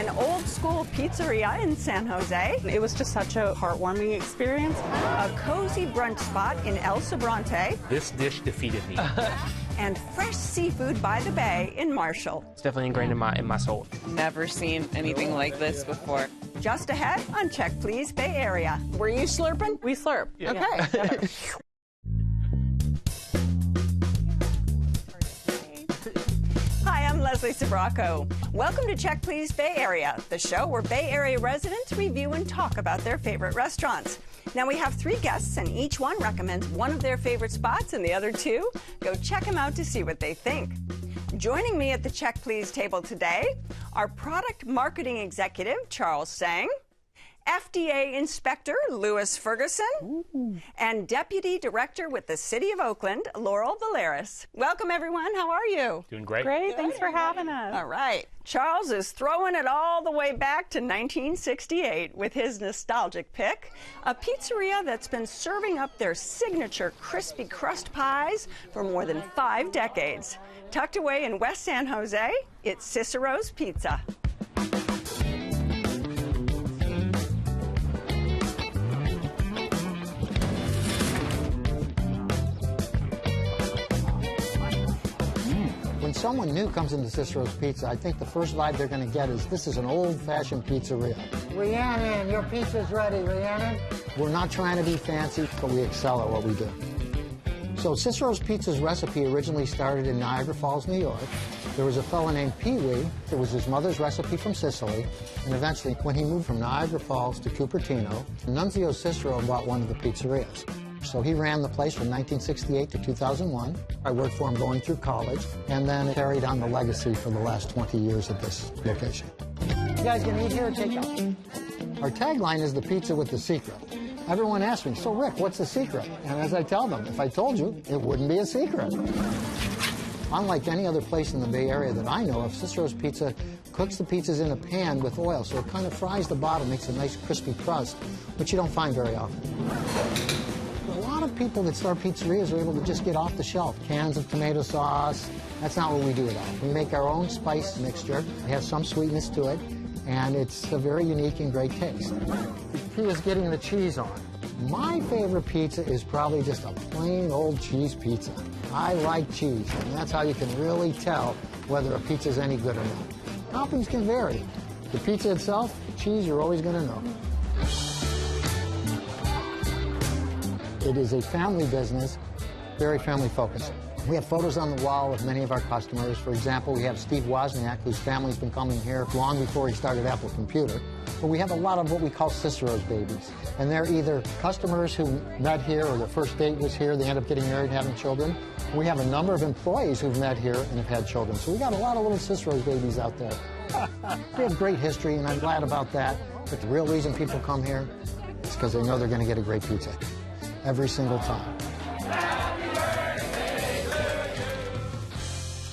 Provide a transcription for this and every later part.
an old-school pizzeria in San Jose, It was just such a heartwarming experience. a cozy brunch spot in El Sobrante, This dish defeated me. and fresh seafood by the bay in Marshall. It's definitely ingrained in my soul. Never seen anything like this before. Just ahead on Check Please Bay Area. Were you slurping? We slurp. Okay. Hi, I'm Leslie Sabraco. Welcome to Check Please Bay Area, the show where Bay Area residents review and talk about their favorite restaurants. Now we have 3 guests, and each one recommends one of their favorite spots, and the other 2 go check them out to see what they think. Joining me at the Check Please table today are Product Marketing Executive Charles Sang, FDA Inspector Louis Ferguson, and Deputy Director with the City of Oakland, Laurel Valeris. Welcome, everyone. How are you? Doing great. Great, thanks for having us. All right. Charles is throwing it all the way back to 1968 with his nostalgic pick, a pizzeria that's been serving up their signature crispy crust pies for more than 5 decades. Tucked away in West San Jose, it's Cicero's Pizza. When someone new comes into Cicero's Pizza, I think the first vibe they're going to get is this is an old-fashioned pizzeria. Rhiannon, your pizza's ready, Rhiannon. We're not trying to be fancy, but we excel at what we do. So Cicero's Pizza's recipe originally started in Niagara Falls, New York. There was a fellow named Pee Wee. It was his mother's recipe from Sicily. And eventually, when he moved from Niagara Falls to Cupertino, Nunzio Cicero bought one of the pizzerias. So he ran the place from 1968 to 2001. I worked for him going through college, and then carried on the legacy for the last 20 years at this location. You guys gonna eat here or take out? Our tagline is the pizza with the secret. Everyone asks me, so Rick, what's the secret? And as I tell them, if I told you, it wouldn't be a secret. Unlike any other place in the Bay Area that I know of, Cicero's Pizza cooks the pizzas in a pan with oil, so it kind of fries the bottom, makes a nice crispy crust, which you don't find very often. A lot of people that start pizzerias are able to just get off the shelf cans of tomato sauce. That's not what we do at all. We make our own spice mixture. It has some sweetness to it, and it's a very unique and great taste. He was getting the cheese on. My favorite pizza is probably just a plain old cheese pizza. I like cheese, and that's how you can really tell whether a pizza is any good or not. Toppings can vary. The pizza itself, cheese, you're always going to know. It is a family business, very family focused. We have photos on the wall of many of our customers. For example, we have Steve Wozniak, whose family's been coming here long before he started Apple Computer. But we have a lot of what we call Cicero's babies. And they're either customers who met here or their first date was here, they end up getting married and having children. We have a number of employees who've met here and have had children. So we got a lot of little Cicero's babies out there. We have great history, and I'm glad about that. But the real reason people come here is because they know they're going to get a great pizza every single time.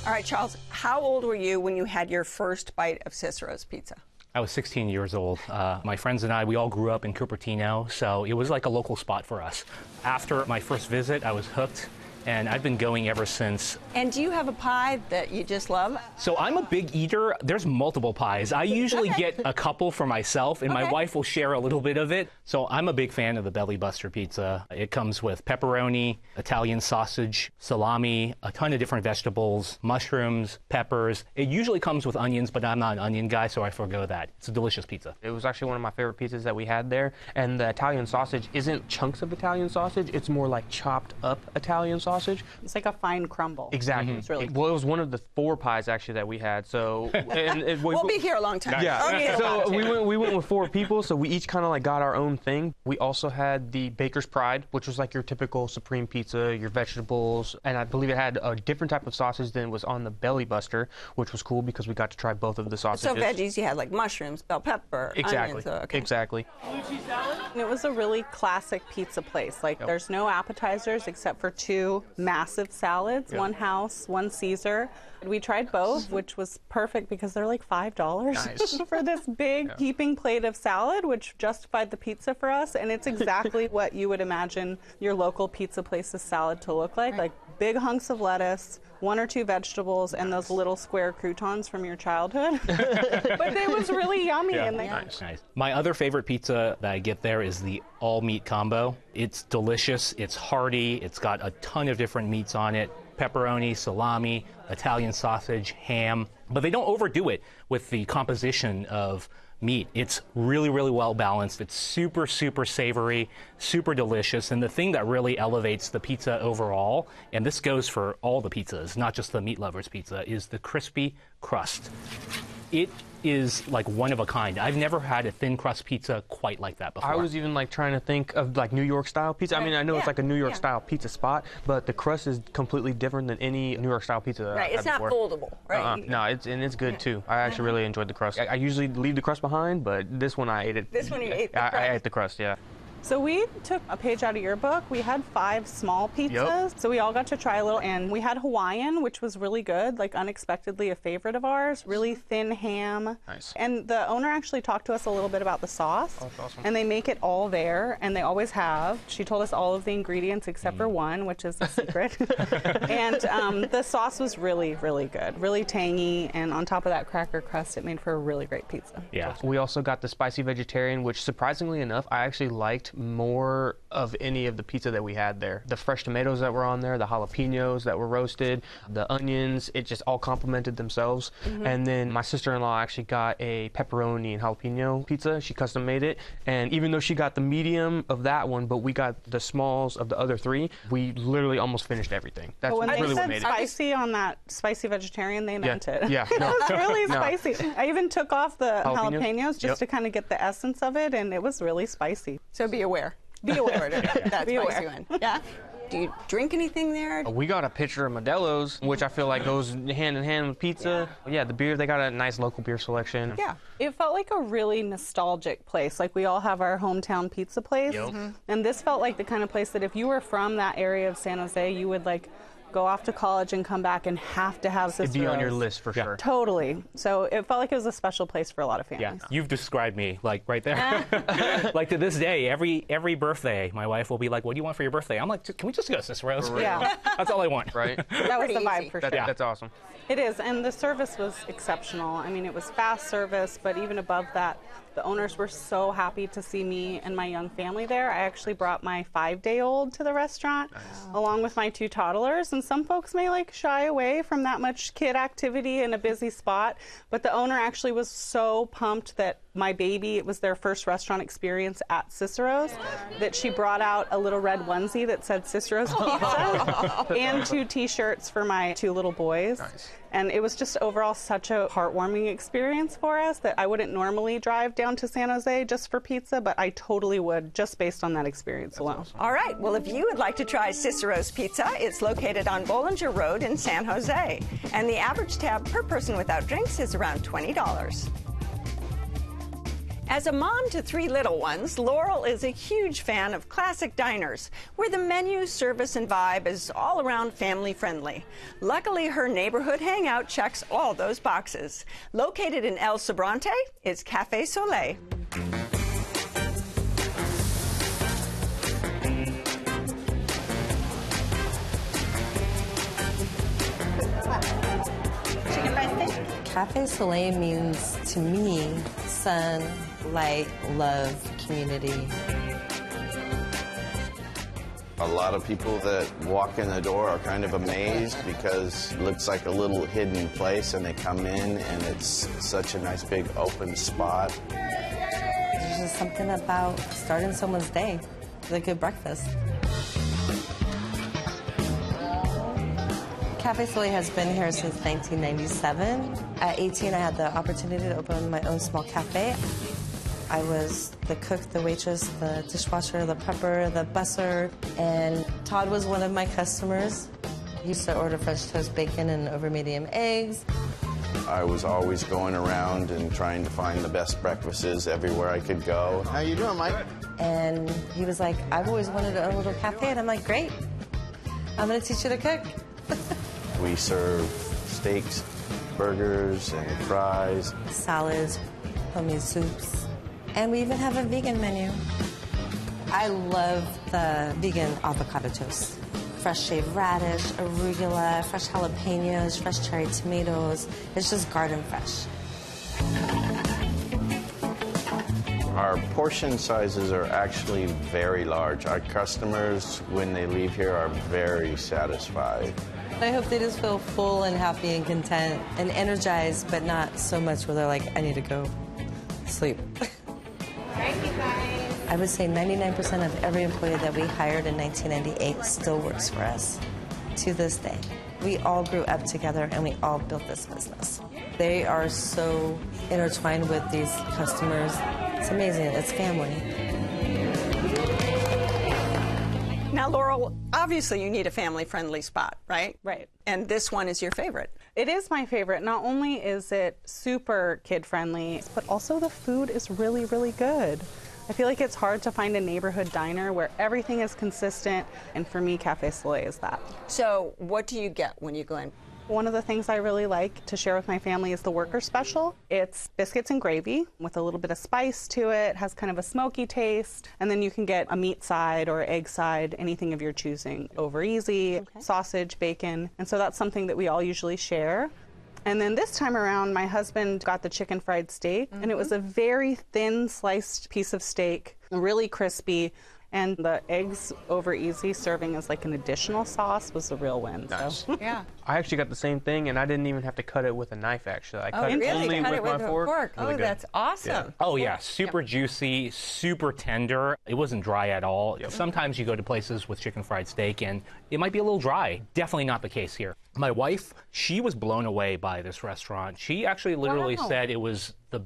All right, Charles, how old were you when you had your first bite of Cicero's Pizza? I was 16 years old. My friends and I, we all grew up in Cupertino, so it was like a local spot for us. After my first visit, I was hooked, and I've been going ever since. And do you have a pie that you just love? So I'm a big eater. There's multiple pies. I usually get a couple for myself, and my wife will share a little bit of it. So I'm a big fan of the Belly Buster pizza. It comes with pepperoni, Italian sausage, salami, a ton of different vegetables, mushrooms, peppers. It usually comes with onions, but I'm not an onion guy, so I forgo that. It's a delicious pizza. It was actually one of my favorite pizzas that we had there. And the Italian sausage isn't chunks of Italian sausage. It's more like chopped up Italian sausage. It's like a fine crumble. Exactly. It's really Well, it was one of the 4 pies actually that we had. So we'll be here a long time. Yeah. So we went with 4 people, so we each kind of like got our own thing. We also had the Baker's Pride, which was like your typical supreme pizza, your vegetables, and I believe it had a different type of sausage than was on the Belly Buster, which was cool because we got to try both of the sausages. So veggies, you had like mushrooms, bell pepper, exactly. onions. Okay. Exactly. It was a really classic pizza place. Like, there's no appetizers except for 2 massive salads, one house, one Caesar. We tried both, which was perfect because they're like $5 for this big heaping plate of salad, which justified the pizza for us. And it's exactly what you would imagine your local pizza place's salad to look like big hunks of lettuce, 1 or 2 vegetables and those little square croutons from your childhood. But it was really yummy. Yeah. And they Nice. My other favorite pizza that I get there is the all-meat combo. It's delicious, it's hearty, it's got a ton of different meats on it. Pepperoni, salami, Italian sausage, ham. But they don't overdo it with the composition of meat. It's really, really well balanced. It's super, super savory, super delicious. And the thing that really elevates the pizza overall, and this goes for all the pizzas, not just the meat lovers pizza, is the crispy crust. It is like one of a kind. I've never had a thin crust pizza quite like that before. I was even like trying to think of like New York style pizza. I mean, I know it's like a New York style pizza spot, but the crust is completely different than any New York style pizza. Right, it's not foldable, right? No, it's good too. I actually really enjoyed the crust. I usually leave the crust behind, but this one I ate it. This one you ate the crust. I ate the crust, yeah. So we took a page out of your book. We had 5 small pizzas. So we all got to try a little. And we had Hawaiian, which was really good, like unexpectedly a favorite of ours. Really thin ham. Nice. And the owner actually talked to us a little bit about the sauce. Oh, that's awesome. And they make it all there, and they always have. She told us all of the ingredients except for one, which is a secret. And the sauce was really, really good. Really tangy. And on top of that cracker crust, it made for a really great pizza. Yeah. We also got the spicy vegetarian, which surprisingly enough, I actually liked more of any of the pizza that we had there. The fresh tomatoes that were on there, the jalapenos that were roasted, the onions, it just all complemented themselves. And then my sister-in-law actually got a pepperoni and jalapeno pizza. She custom made it. And even though she got the medium of that one, but we got the smalls of the other 3, we literally almost finished everything. That's But when really they what said made it. spicy on that spicy vegetarian, they meant it. Yeah, It no. was really No. spicy. I even took off the Jalapenos? jalapenos just Yep. to kind of get the essence of it, and it was really spicy. So be aware. Be aware. That's Be spicy aware. one. Yeah. Do you drink anything there? We got a pitcher of Modelo's, which I feel like goes hand in hand with pizza. Yeah, the beer, they got a nice local beer selection. Yeah. It felt like a really nostalgic place. Like we all have our hometown pizza place. And this felt like the kind of place that if you were from that area of San Jose, you would like go off to college and come back and have to have Cicero's. It'd be on your list for sure. Totally. So it felt like it was a special place for a lot of families. Yeah, you've described me like right there. Like to this day, every birthday, my wife will be like, "What do you want for your birthday?" I'm like, "Can we just go to Cicero's?" Yeah. That's all I want. Right? That was the Pretty vibe easy. for sure. That's awesome. It is, and the service was exceptional. I mean, it was fast service, but even above that, the owners were so happy to see me and my young family there. I actually brought my 5-day-old to the restaurant, along with my 2 toddlers, and some folks may like shy away from that much kid activity in a busy spot, but the owner actually was so pumped that my baby, it was their first restaurant experience at Cicero's, that she brought out a little red onesie that said Cicero's Pizza and 2 t-shirts for my 2 little boys. Nice. And it was just overall such a heartwarming experience for us that I wouldn't normally drive down to San Jose just for pizza, but I totally would just based on that experience alone. All right. Well, if you would like to try Cicero's Pizza, it's located on Bollinger Road in San Jose. And the average tab per person without drinks is around $20. As a mom to 3 little ones, Laurel is a huge fan of classic diners, where the menu, service, and vibe is all around family friendly. Luckily, her neighborhood hangout checks all those boxes. Located in El Sobrante, it's Cafe Soleil. Chicken fried steak? Cafe Soleil means to me sun, light, love, community. A lot of people that walk in the door are kind of amazed because it looks like a little hidden place, and they come in and it's such a nice big open spot. There's just something about starting someone's day with a good breakfast. Cafe Soleil has been here since 1997. At 18, I had the opportunity to open my own small cafe. I was the cook, the waitress, the dishwasher, the prepper, the busser, and Todd was one of my customers. He used to order French toast bacon and over medium eggs. I was always going around and trying to find the best breakfasts everywhere I could go. How you doing, Mike? And he was like, I've always wanted to own a little cafe, and I'm like, great. I'm gonna teach you to cook. We serve steaks, burgers, and fries. Salads, homemade soups, and we even have a vegan menu. I love the vegan avocado toast. fresh shaved radish, arugula, fresh jalapenos, fresh cherry tomatoes. It's just garden fresh. Our portion sizes are actually very large. Our customers, when they leave here, are very satisfied. I hope they just feel full and happy and content and energized, but not so much where they're like, I need to go sleep. I would say 99% of every employee that we hired in 1998 still works for us to this day. We all grew up together and we all built this business. They are so intertwined with these customers. It's amazing. It's family. Now, Laurel, obviously you need a family-friendly spot, right? Right. And this one is your favorite. It is my favorite. Not only is it super kid-friendly, but also the food is really, really good. I feel like it's hard to find a neighborhood diner where everything is consistent, and for me, Cafe Soleil is that. So what do you get when you go in? One of the things I really like to share with my family is the worker special. It's biscuits and gravy with a little bit of spice to it, has kind of a smoky taste, and then you can get a meat side or egg side, anything of your choosing, over easy, sausage, bacon, and so that's something that we all usually share. And then this time around, my husband got the chicken fried steak, and it was a very thin sliced piece of steak, really crispy. And the eggs over easy serving as like an additional sauce was a real win. Nice. So. Yeah. I actually got the same thing, and I didn't even have to cut it with a knife, actually. I cut it only with my fork. Oh, that's awesome. Yeah. Oh, yeah, super juicy, super tender. It wasn't dry at all. Yep. Sometimes you go to places with chicken fried steak, and it might be a little dry. Definitely not the case here. My wife, she was blown away by this restaurant. She actually literally said it was the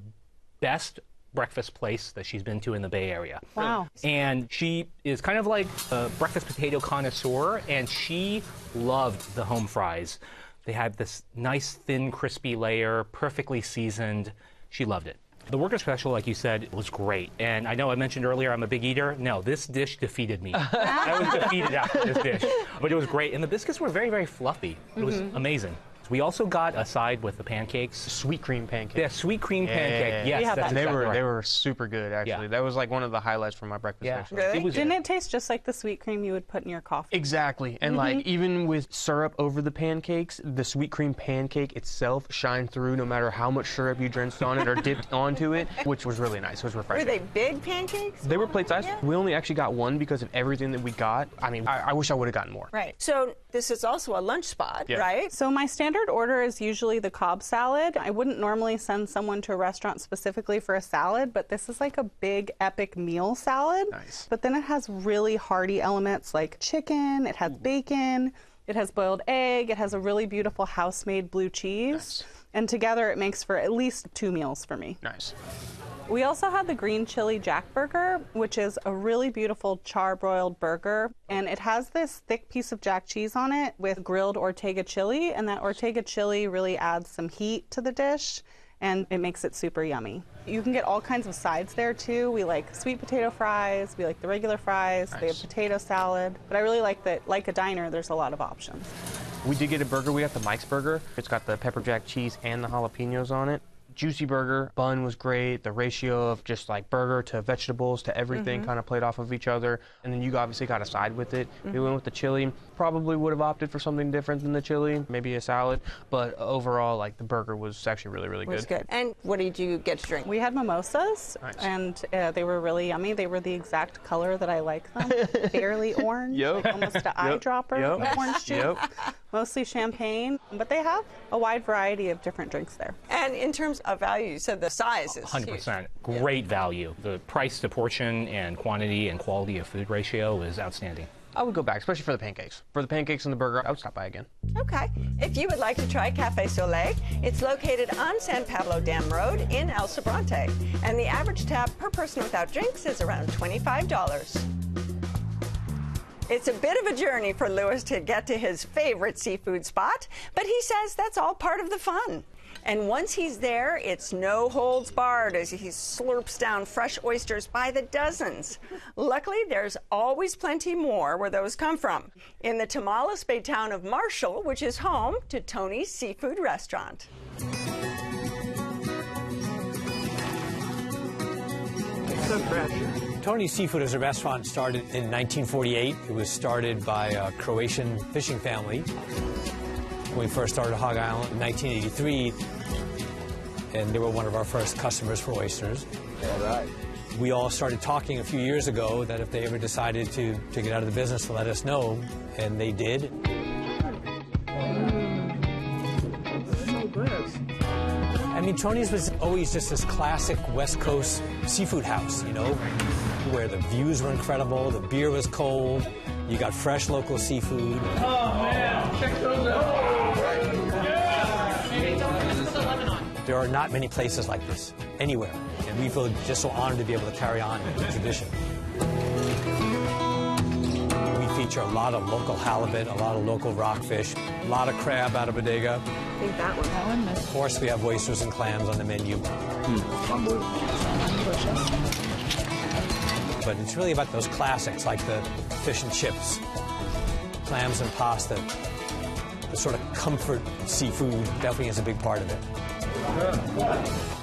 best breakfast place that she's been to in the Bay Area. Wow. And she is kind of like a breakfast potato connoisseur, and she loved the home fries. They had this nice, thin, crispy layer, perfectly seasoned. She loved it. The worker special, like you said, was great. And I know I mentioned earlier I'm a big eater. No, this dish defeated me. I was defeated after this dish. But it was great. And the biscuits were very, very fluffy. It was amazing. We also got a side with the pancakes. Sweet cream pancakes. Yeah, sweet cream pancake. Yes, that's they exactly right. They were super good, actually. Yeah. That was like one of the highlights from my breakfast. Actually. Really? Didn't it taste just like the sweet cream you would put in your coffee? Exactly. And like even with syrup over the pancakes, the sweet cream pancake itself shined through no matter how much syrup you drenched on it or dipped onto it, which was really nice. It was refreshing. Were they big pancakes? They were plate size. Yeah. We only actually got one because of everything that we got. I mean, I wish I would have gotten more. Right. So this is also a lunch spot, right? So my standard order is usually the Cobb salad. I wouldn't normally send someone to a restaurant specifically for a salad, but this is like a big epic meal salad. Nice. But then it has really hearty elements like chicken, it has bacon, it has boiled egg, it has a really beautiful house-made blue cheese. Nice. And together it makes for at least 2 meals for me. Nice. We also had the green chili jack burger, which is a really beautiful char-broiled burger. And it has this thick piece of jack cheese on it with grilled Ortega chili. And that Ortega chili really adds some heat to the dish, and it makes it super yummy. You can get all kinds of sides there, too. We like sweet potato fries. We like the regular fries. Nice. They have potato salad. But I really like that, like a diner, there's a lot of options. We did get a burger. We got the Mike's burger. It's got the pepper jack cheese and the jalapenos on it. Juicy burger. Bun was great. The ratio of just like burger to vegetables to everything kind of played off of each other. And then you obviously got a side with it. We went with the chili. Probably would have opted for something different than the chili, maybe a salad. But overall, like the burger was actually really, really good. It was good. And what did you get to drink? We had mimosas, Nice. and they were really yummy. They were the exact color that I like them. Barely orange, Yep. like almost an eyedropper Yep. orange juice. Yep. Mostly champagne, but they have a wide variety of different drinks there. And in terms of value, you said the size is 100%. huge. Great value. The price to portion and quantity and quality of food ratio is outstanding. I would go back, especially for the pancakes. For the pancakes and the burger, I would stop by again. Okay. If you would like to try Cafe Soleil, it's located on San Pablo Dam Road in El Sobrante. And the average tab per person without drinks is around $25. It's a bit of a journey for Louis to get to his favorite seafood spot, but he says that's all part of the fun. And once he's there, it's no holds barred as he slurps down fresh oysters by the dozens. Luckily, there's always plenty more where those come from. In the Tomales Bay town of Marshall, which is home to Tony's Seafood Restaurant. So fresh. Tony's Seafood as a restaurant started in 1948. It was started by a Croatian fishing family. We first started Hog Island in 1983, and they were one of our first customers for oysters. All right. We all started talking a few years ago that if they ever decided to get out of the business, to let us know, and they did. I mean, Tony's was always just this classic West Coast seafood house, you know, where the views were incredible, the beer was cold, you got fresh local seafood. Oh, man, check those out. There are not many places like this, anywhere, and we feel just so honored to be able to carry on the tradition. We feature a lot of local halibut, a lot of local rockfish, a lot of crab out of Bodega. I think that one. Of course, we have oysters and clams on the menu. But it's really about those classics, like the fish and chips, clams and pasta. The sort of comfort seafood definitely is a big part of it.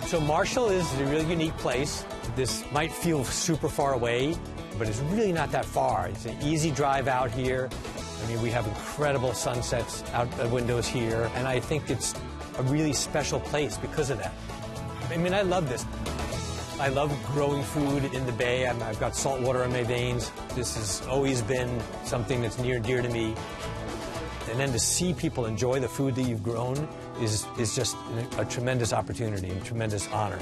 So Marshall is a really unique place. This might feel super far away, but it's really not that far. It's an easy drive out here. I mean, we have incredible sunsets out the windows here, and I think it's a really special place because of that. I mean, I love this. I love growing food in the Bay. I've got salt water in my veins. This has always been something that's near and dear to me. And then to see people enjoy the food that you've grown is just a tremendous opportunity and tremendous honor.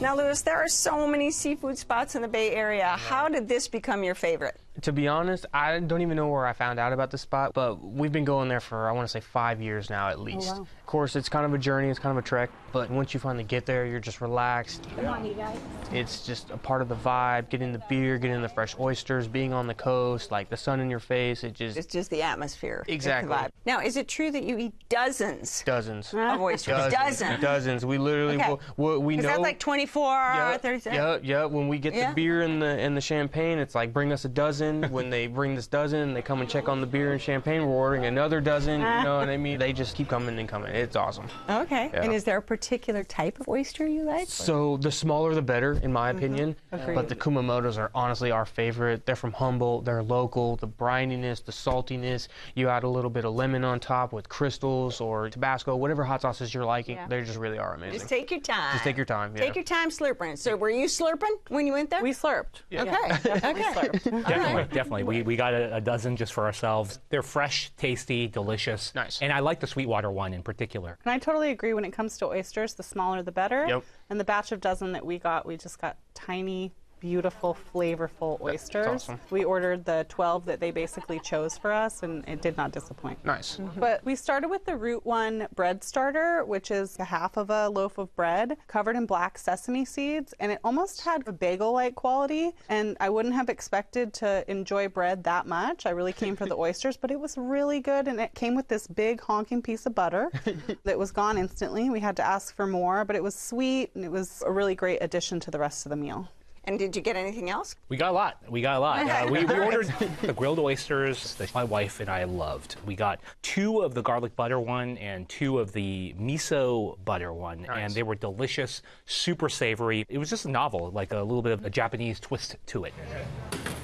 Now, Louis, there are so many seafood spots in the Bay Area. How did this become your favorite? To be honest, I don't even know where I found out about this spot, but we've been going there for, I want to say, 5 years now at least. Oh, wow. Of course, it's kind of a journey, it's kind of a trek, but once you finally get there, you're just relaxed. Come on, you guys. It's just a part of the vibe, getting the beer, getting the fresh oysters, being on the coast, like the sun in your face, It's just the atmosphere. Exactly. It's the vibe. Now, is it true that you eat dozens of oysters? Dozens. We literally, Okay. we Is know. that like 24, 36? Yeah. When we get the beer and the champagne, it's like, bring us a dozen. When they bring this dozen, they come and check on the beer and champagne. We're ordering another dozen. You know what I mean? They just keep coming and coming. It's awesome. Okay. Yeah. And is there a particular type of oyster you like? So the smaller the better, in my opinion. Agreed. But the Kumamotos are honestly our favorite. They're from Humboldt. They're local. The brininess, the saltiness. You add a little bit of lemon on top with crystals or Tabasco, whatever hot sauces you're liking. Yeah. They just really are amazing. Just take your time. Just take your time. Yeah. Take your time slurping. So were you slurping when you went there? We slurped. Yeah. Okay. Definitely slurped. Definitely. We got a dozen just for ourselves. They're fresh, tasty, delicious. Nice. And I like the Sweetwater one in particular. And I totally agree when it comes to oysters, the smaller the better. Yep. And the batch of dozen that we just got tiny, beautiful, flavorful oysters. awesome. We ordered the 12 that they basically chose for us, and it did not disappoint. Nice. But we started with the Route 1 bread starter, which is a half of a loaf of bread covered in black sesame seeds, and it almost had a bagel-like quality, and I wouldn't have expected to enjoy bread that much. I really came for the oysters, but it was really good, and it came with this big honking piece of butter that was gone instantly. We had to ask for more, but it was sweet, and it was a really great addition to the rest of the meal. And did you get anything else? We got a lot. We ordered the grilled oysters that my wife and I loved. We got 2 of the garlic butter one and 2 of the miso butter one. Nice. And they were delicious, super savory. It was just novel, like a little bit of a Japanese twist to it.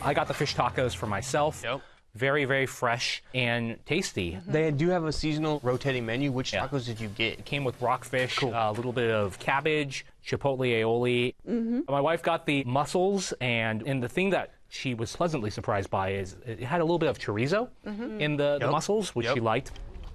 I got the fish tacos for myself. Yep. Very, very fresh and tasty. They do have a seasonal rotating menu. Which tacos did you get? It came with rockfish, a little bit of cabbage, chipotle aioli. My wife got the mussels, and the thing that she was pleasantly surprised by is it had a little bit of chorizo in the mussels, which she liked.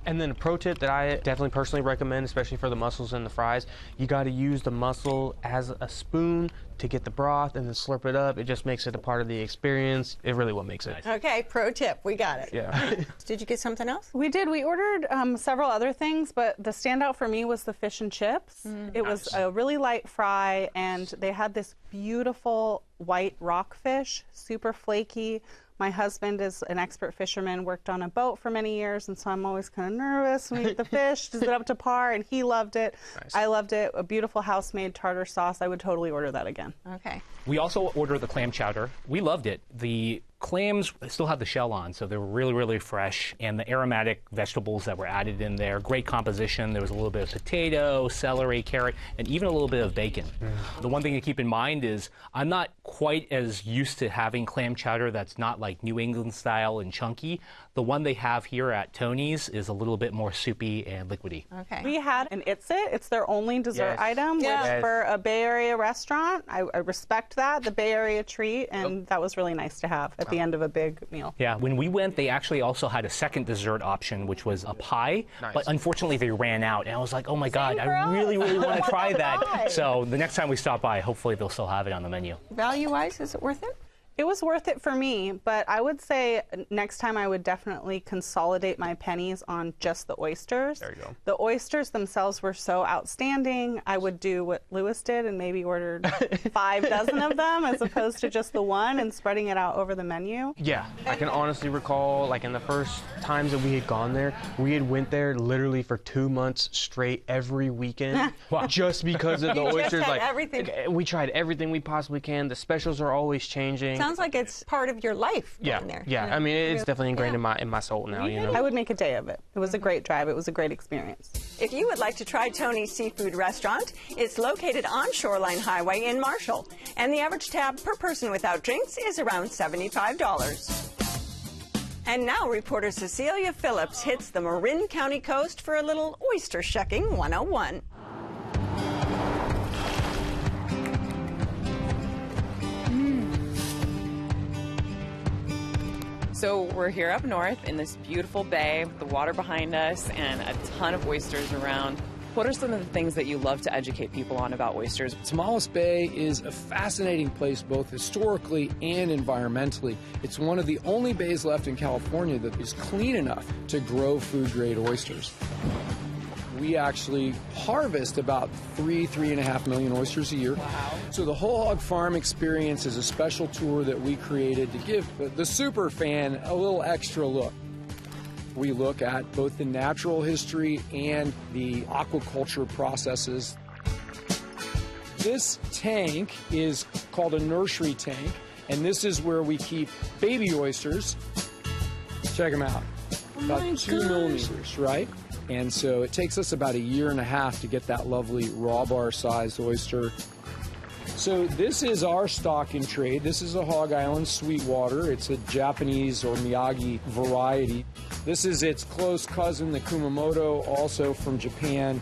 And then a pro tip that I definitely personally recommend, especially for the mussels and the fries, you got to use the mussel as a spoon to get the broth and then slurp it up. It just makes it a part of the experience. It really what makes it. Okay, pro tip. We got it. Yeah. Did you get something else? We did. We ordered several other things, but the standout for me was the fish and chips. It was a really light fry, and they had this beautiful white rockfish, super flaky. My husband is an expert fisherman, worked on a boat for many years, and so I'm always kind of nervous when we eat the fish. Is it up to par? And he loved it. Nice. I loved it. A beautiful house-made tartar sauce. I would totally order that again. Okay. We also ordered the clam chowder. We loved it. The Clams still have the shell on, so they're really, really fresh. And the aromatic vegetables that were added in there, great composition. There was a little bit of potato, celery, carrot, and even a little bit of bacon. The one thing to keep in mind is I'm not quite as used to having clam chowder that's not like New England style and chunky. The one they have here at Tony's is a little bit more soupy and liquidy. Okay. We had an It's their only dessert item, which for a Bay Area restaurant, I respect that, the Bay Area treat, and that was really nice to have at the end of a big meal. Yeah, when we went, they actually also had a second dessert option, which was a pie, but unfortunately they ran out, and I was like, oh my God, I really, really want to try that. So the next time we stop by, hopefully they'll still have it on the menu. Value-wise, is it worth it? It was worth it for me, but I would say next time I would definitely consolidate my pennies on just the oysters. There you go. The oysters themselves were so outstanding. I would do what Lewis did and maybe ordered 5 dozen of them as opposed to just the one and spreading it out over the menu. Yeah, I can honestly recall, like in the first times that we had gone there, we had went there literally for 2 months straight every weekend, just because of the oysters. Like everything. We tried everything we possibly can. The specials are always changing. Sounds like it's part of your life going there. Yeah, I mean, it's definitely ingrained in my soul now, you know. I would make a day of it. It was a great drive. It was a great experience. If you would like to try Tony's Seafood Restaurant, it's located on Shoreline Highway in Marshall, and the average tab per person without drinks is around $75. And now reporter Cecilia Phillips hits the Marin County coast for a little oyster shucking 101. So we're here up north in this beautiful bay with the water behind us and a ton of oysters around. What are some of the things that you love to educate people on about oysters? Tomales Bay is a fascinating place both historically and environmentally. It's one of the only bays left in California that is clean enough to grow food-grade oysters. We actually harvest about 3.5 million oysters a year. Wow. So the whole hog farm experience is a special tour that we created to give the super fan a little extra look. We look at both the natural history and the aquaculture processes. This tank is called a nursery tank, and this is where we keep baby oysters. Check them out. About 2 millimeters, right? And so it takes us about 1.5 years to get that lovely raw bar sized oyster. So this is our stock in trade. This is a Hog Island Sweetwater. It's a Japanese or Miyagi variety. This is its close cousin, the Kumamoto, also from Japan.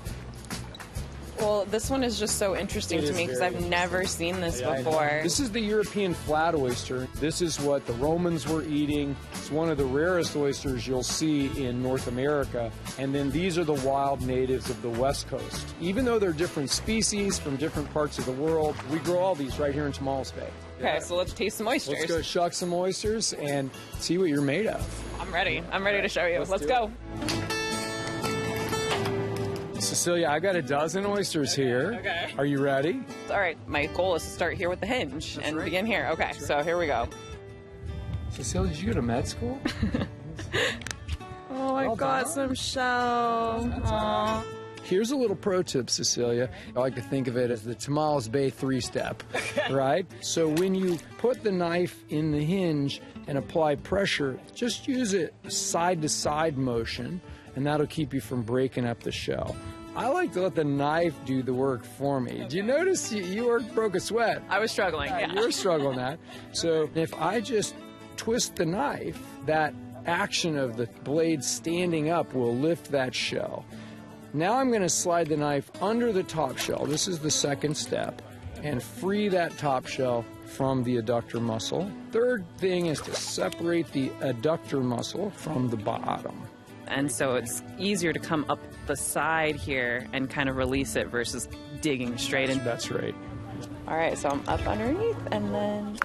Well, this one is just so interesting to me because I've never seen this before. This is the European flat oyster. This is what the Romans were eating. It's one of the rarest oysters you'll see in North America. And then these are the wild natives of the West Coast. Even though they're different species from different parts of the world, we grow all these right here in Tomales Bay. Okay, so let's taste some oysters. Let's go shuck some oysters and see what you're made of. I'm ready. I'm ready to show you. Let's go. Cecilia, I got 12 oysters here. Okay. Are you ready? All right, my goal is to start here with the hinge and begin here. Okay, so here we go. Cecilia, did you go to med school? Oh, I got some shell. Aww. Here's a little pro tip, Cecilia. I like to think of it as the Tomales Bay 3-step, right? So when you put the knife in the hinge and apply pressure, just use it side-to-side motion, and that'll keep you from breaking up the shell. I like to let the knife do the work for me. Do you notice you broke a sweat? I was struggling, yeah. You were struggling that. So if I just twist the knife, that action of the blade standing up will lift that shell. Now I'm going to slide the knife under the top shell. This is the second step. And free that top shell from the adductor muscle. Third thing is to separate the adductor muscle from the bottom. And so it's easier to come up the side here and kind of release it versus digging straight in. That's right. All right, so I'm up underneath and then...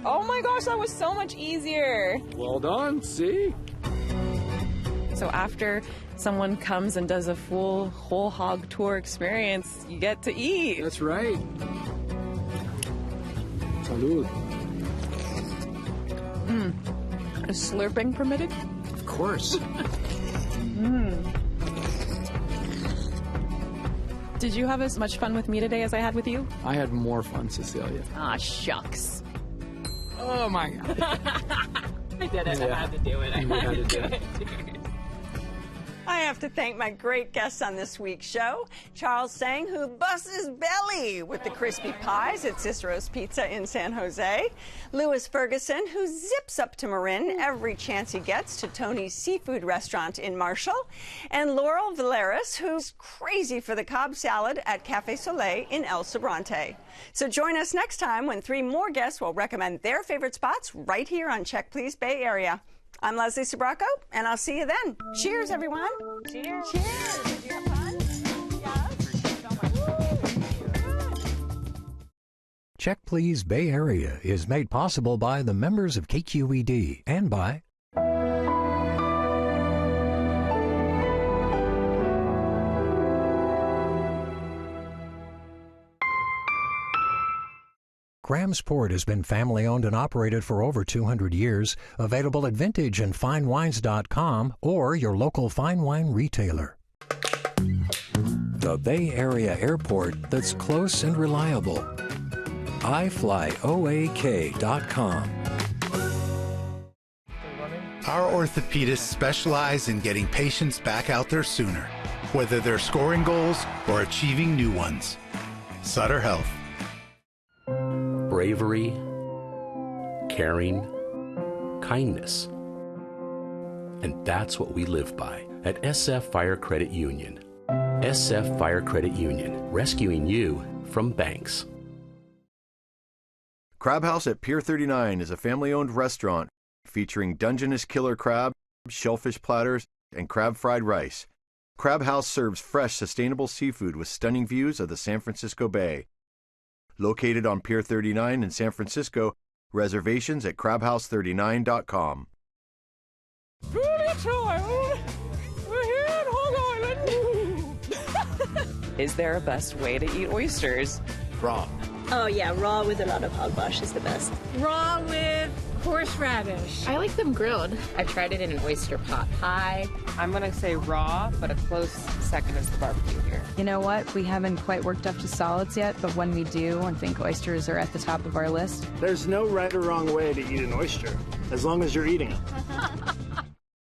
Oh my gosh, that was so much easier. Well done, see? So after someone comes and does a full whole hog tour experience, you get to eat. That's right. Salud. Is slurping permitted? Of course. Did you have as much fun with me today as I had with you? I had more fun, Cecilia. Ah, shucks. Oh my God. I did it. I had to do it. You had to do it. I have to thank my great guests on this week's show. Charles Sang, who busts his belly with the crispy pies at Cicero's Pizza in San Jose. Louis Ferguson, who zips up to Marin every chance he gets to Tony's Seafood Restaurant in Marshall. And Laurel Valeris, who's crazy for the Cobb salad at Cafe Soleil in El Sobrante. So join us next time when 3 more guests will recommend their favorite spots right here on Check Please Bay Area. I'm Leslie Sbrocco, and I'll see you then. Cheers, everyone. Cheers. Cheers. Did you have fun? Yes. Check Please Bay Area is made possible by the members of KQED and by Graham's Port has been family-owned and operated for over 200 years. Available at vintage and finewines.com or your local fine wine retailer. The Bay Area airport that's close and reliable. iFlyOAK.com. Our orthopedists specialize in getting patients back out there sooner, whether they're scoring goals or achieving new ones. Sutter Health. Bravery, caring, kindness. And that's what we live by at SF Fire Credit Union. SF Fire Credit Union, rescuing you from banks. Crab House at Pier 39 is a family-owned restaurant featuring Dungeness killer crab, shellfish platters, and crab fried rice. Crab House serves fresh, sustainable seafood with stunning views of the San Francisco Bay. Located on Pier 39 in San Francisco, reservations at crabhouse39.com. Foodie time! We're here at Hog Island! Is there a best way to eat oysters? Raw. Oh yeah, raw with a lot of hogwash is the best. Raw with horseradish. I like them grilled. I tried it in an oyster pot pie. I'm going to say raw, but a close second is the barbecue here. You know what? We haven't quite worked up to solids yet, but when we do, I think oysters are at the top of our list. There's no right or wrong way to eat an oyster, as long as you're eating it.